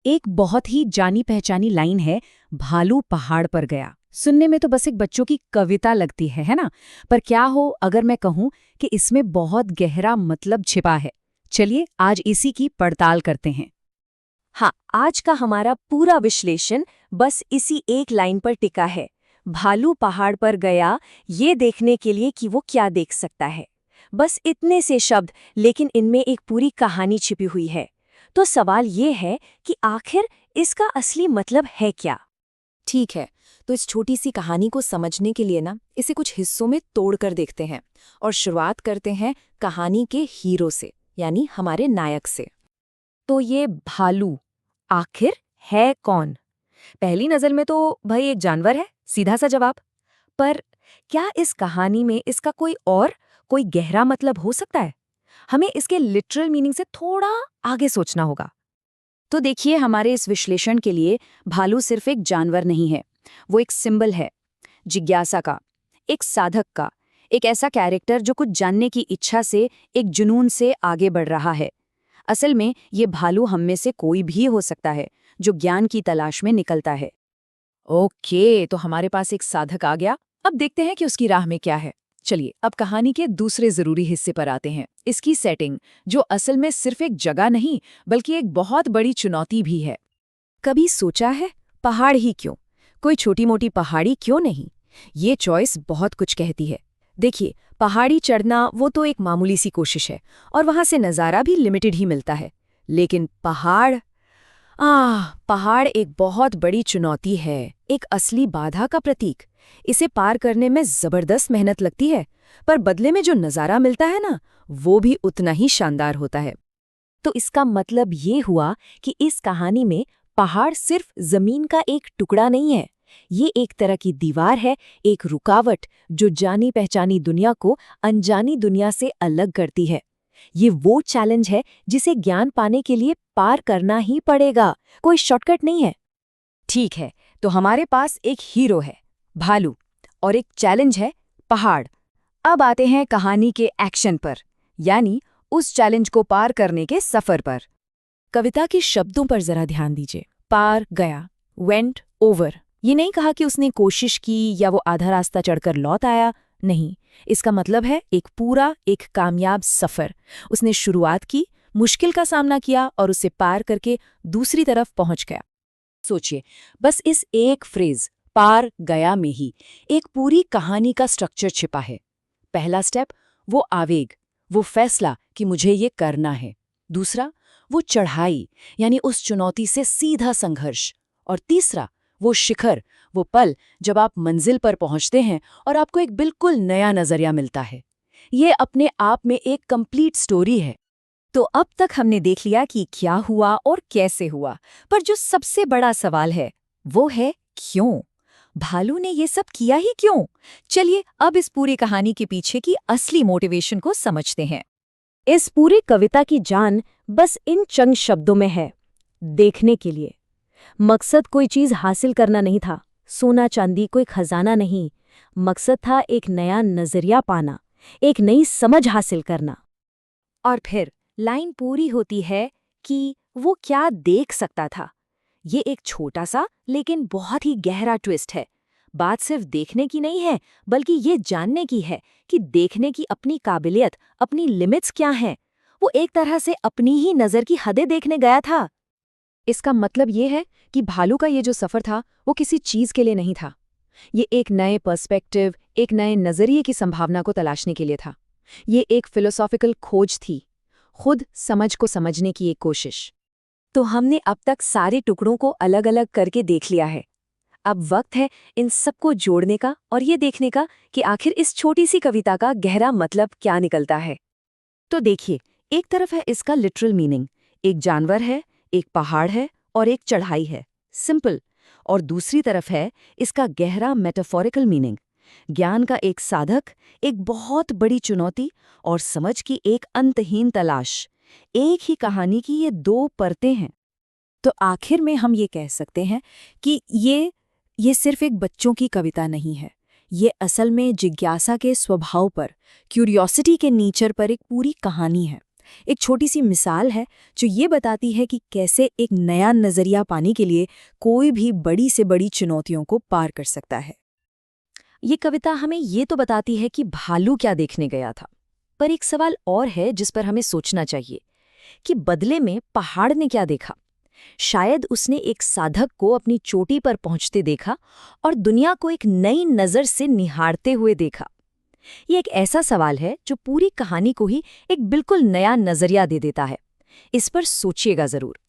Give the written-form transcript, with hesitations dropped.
एक बहुत ही जानी पहचानी लाइन है, भालू पहाड़ पर गया। सुनने में तो बस एक बच्चों की कविता लगती है ना? पर क्या हो अगर मैं कहूं कि इसमें बहुत गहरा मतलब छिपा है। चलिए आज इसी की पड़ताल करते हैं। हाँ, आज का हमारा पूरा विश्लेषण बस इसी एक लाइन पर टिका है। भालू पहाड़ पर गया ये देखने के लिए कि वो क्या देख सकता है। बस इतने से शब्द, लेकिन इनमें एक पूरी कहानी छिपी हुई है। तो सवाल ये है कि आखिर इसका असली मतलब है क्या? ठीक है, तो इस छोटी सी कहानी को समझने के लिए ना इसे कुछ हिस्सों में तोड़कर देखते हैं और शुरुआत करते हैं कहानी के हीरो से, यानी हमारे नायक से। तो ये भालू आखिर है कौन? पहली नजर में तो भाई एक जानवर है, सीधा सा जवाब। पर क्या इस कहानी में इसका कोई गहरा मतलब हो सकता है? हमें इसके लिटरल मीनिंग से थोड़ा आगे सोचना होगा। तो देखिए, हमारे इस विश्लेषण के लिए भालू सिर्फ एक जानवर नहीं है, वो एक सिंबल है, जिज्ञासा का, एक साधक का, एक ऐसा कैरेक्टर जो कुछ जानने की इच्छा से, एक जुनून से आगे बढ़ रहा है। असल में ये भालू हम में से कोई भी हो सकता है जो ज्ञान की तलाश में निकलता है। ओके, तो हमारे पास एक साधक आ गया। अब देखते हैं कि उसकी राह में क्या है। चलिए अब कहानी के दूसरे जरूरी हिस्से पर आते हैं, इसकी सेटिंग, जो असल में सिर्फ एक जगह नहीं बल्कि एक बहुत बड़ी चुनौती भी है। कभी सोचा है, पहाड़ ही क्यों? कोई छोटी मोटी पहाड़ी क्यों नहीं? ये चॉइस बहुत कुछ कहती है। देखिए, पहाड़ी चढ़ना वो तो एक मामूली सी कोशिश है और वहां से नज़ारा भी लिमिटेड ही मिलता है। लेकिन पहाड़ एक बहुत बड़ी चुनौती है, एक असली बाधा का प्रतीक। इसे पार करने में जबरदस्त मेहनत लगती है, पर बदले में जो नज़ारा मिलता है ना, वो भी उतना ही शानदार होता है। तो इसका मतलब ये हुआ कि इस कहानी में पहाड़ सिर्फ जमीन का एक टुकड़ा नहीं है। ये एक तरह की दीवार है, एक रुकावट जो जानी पहचानी दुनिया को अनजानी दुनिया से अलग करती है। ये वो चैलेंज है जिसे ज्ञान पाने के लिए पार करना ही पड़ेगा, कोई शॉर्टकट नहीं है। ठीक है, तो हमारे पास एक हीरो है, भालू, और एक चैलेंज है, पहाड़। अब आते हैं कहानी के एक्शन पर, यानी उस चैलेंज को पार करने के सफर पर। कविता के शब्दों पर जरा ध्यान दीजिए। पार गया, वेंट ओवर। ये नहीं कहा कि उसने कोशिश की या वो आधा रास्ता चढ़कर लौट आया। नहीं, इसका मतलब है एक कामयाब सफर। उसने शुरुआत की, मुश्किल का सामना किया और उसे पार करके दूसरी तरफ पहुंच गया। सोचिए, बस इस एक फ्रेज पार गया में ही एक पूरी कहानी का स्ट्रक्चर छिपा है। पहला स्टेप, वो आवेग, वो फैसला कि मुझे ये करना है। दूसरा, वो चढ़ाई, यानी उस चुनौती से सीधा संघर्ष। और तीसरा, वो शिखर, वो पल जब आप मंजिल पर पहुंचते हैं और आपको एक बिल्कुल नया नजरिया मिलता है। ये अपने आप में एक कंप्लीट स्टोरी है। तो अब तक हमने देख लिया कि क्या हुआ और कैसे हुआ, पर जो सबसे बड़ा सवाल है वो है क्यों? भालू ने ये सब किया ही क्यों? चलिए अब इस पूरी कहानी के पीछे की असली मोटिवेशन को समझते हैं। इस पूरी कविता की जान बस इन चंद शब्दों में है, देखने के लिए। मकसद कोई चीज हासिल करना नहीं था, सोना चांदी कोई खजाना नहीं। मकसद था एक नया नजरिया पाना, एक नई समझ हासिल करना। और फिर लाइन पूरी होती है कि वो क्या देख सकता था। ये एक छोटा सा लेकिन बहुत ही गहरा ट्विस्ट है। बात सिर्फ देखने की नहीं है, बल्कि ये जानने की है कि देखने की अपनी काबिलियत, अपनी लिमिट्स क्या हैं। वो एक तरह से अपनी ही नज़र की हदें देखने गया था। इसका मतलब ये है कि भालू का ये जो सफ़र था वो किसी चीज़ के लिए नहीं था। ये एक नए पर्सपेक्टिव, एक नए नज़रिए की संभावना को तलाशने के लिए था। ये एक फिलोसॉफिकल खोज थी, खुद समझ को समझने की एक कोशिश। तो हमने अब तक सारे टुकड़ों को अलग अलग करके देख लिया है। अब वक्त है इन सबको जोड़ने का और ये देखने का कि आखिर इस छोटी सी कविता का गहरा मतलब क्या निकलता है। तो देखिए, एक तरफ है इसका लिटरल मीनिंग, एक जानवर है, एक पहाड़ है और एक चढ़ाई है, सिंपल। और दूसरी तरफ है इसका गहरा मेटाफोरिकल मीनिंग, ज्ञान का एक साधक, एक बहुत बड़ी चुनौती और समझ की एक अंतहीन तलाश। एक ही कहानी की ये दो परतें हैं। तो आखिर में हम ये कह सकते हैं कि ये सिर्फ एक बच्चों की कविता नहीं है। ये असल में जिज्ञासा के स्वभाव पर, क्यूरियोसिटी के नेचर पर एक पूरी कहानी है। एक छोटी सी मिसाल है जो ये बताती है कि कैसे एक नया नजरिया पाने के लिए कोई भी बड़ी से बड़ी चुनौतियों को पार कर सकता है। ये कविता हमें ये तो बताती है कि भालू क्या देखने गया था, पर एक सवाल और है जिस पर हमें सोचना चाहिए कि बदले में पहाड़ ने क्या देखा। शायद उसने एक साधक को अपनी चोटी पर पहुंचते देखा और दुनिया को एक नई नज़र से निहारते हुए देखा। ये एक ऐसा सवाल है जो पूरी कहानी को ही एक बिल्कुल नया नजरिया दे देता है। इस पर सोचिएगा जरूर।